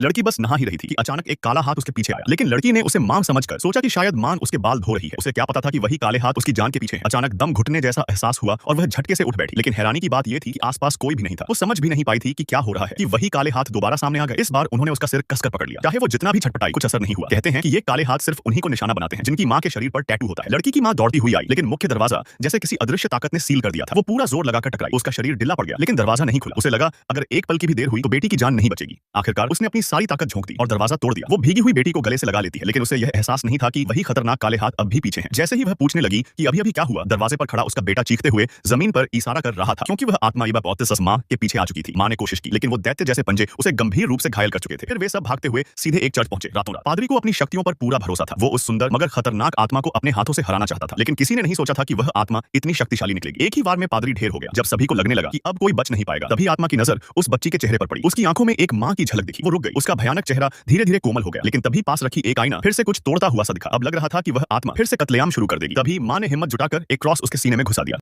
लड़की बस नहा ही रही थी कि अचानक एक काला हाथ उसके पीछे आया, लेकिन लड़की ने उसे मां समझकर सोचा कि शायद मां उसके बाल धो रही है। उसे क्या पता था कि वही काले हाथ उसकी जान के पीछे है। अचानक दम घुटने जैसा एहसास हुआ और वह झटके से उठ बैठी, लेकिन हैरानी की बात यह थी कि आसपास कोई भी नहीं था। वो समझ भी नहीं पाई थी कि क्या हो रहा है कि वही काले हाथ दोबारा सामने आ गए। इस बार उन्होंने उसका सिर कसकर पकड़ लिया। चाहे वो जितना भी छटपटाई, कुछ असर नहीं हुआ। कहते हैं कि ये काले हाथ सिर्फ उन्हीं को निशाना बनाते हैं जिनकी मां के शरीर पर टैटू होता है। लड़की की मां दौड़ती हुई आई, लेकिन मुख्य दरवाजा जैसे किसी अदृश्य ताकत ने सील कर दिया था। वो पूरा जोर लगाकर टकराई, उसका शरीर ढिल्ला पड़ गया, लेकिन दरवाजा नहीं खुला। उसे लगा अगर एक पल की भी देर हुई तो बेटी की जान नहीं बचेगी। आखिरकार उसने अपनी सारी ताकत झोंक दी और दरवाजा तोड़ दिया। वो भीगी हुई बेटी को गले से लगा लेती है, लेकिन उसे यह एहसास नहीं था कि वही खतरनाक काले हाथ अब भी पीछे हैं। जैसे ही वह पूछने लगी कि अभी अभी क्या हुआ, दरवाजे पर खड़ा उसका बेटा चीखते हुए जमीन पर इशारा कर रहा था, क्योंकि वह आत्मा इबा बौतिसस मां के पीछे आ चुकी थी। मां ने कोशिश की, लेकिन वो दैत्य जैसे पंजे उसे गंभीर रूप से घायल कर चुके थे। फिर वे सब भागते हुए सीधे एक चर्च पहुंचे। रातों रात पादरी को अपनी शक्तियों पर पूरा भरोसा था। वो उस सुंदर मगर खतरनाक आत्मा को अपने हाथों से हराना चाहता था, लेकिन किसी ने नहीं सोचा था कि वह आत्मा इतनी शक्तिशाली निकलेगी। एक ही बार में पादरी ढेर हो गया। जब सभी को लगने लगा कि अब कोई बच नहीं पाएगा, तभी आत्मा की नजर उस बच्ची के चेहरे पर पड़ी। उसकी आंखों में एक मां की झलक दिखी। वो रुक गई। उसका भयानक चेहरा धीरे धीरे कोमल हो गया, लेकिन तभी पास रखी एक आईना फिर से कुछ तोड़ता हुआ सा दिखा। अब लग रहा था कि वह आत्मा फिर से कत्लेआम शुरू कर देगी। तभी मां ने हिम्मत जुटाकर एक क्रॉस उसके सीने में घुसा दिया।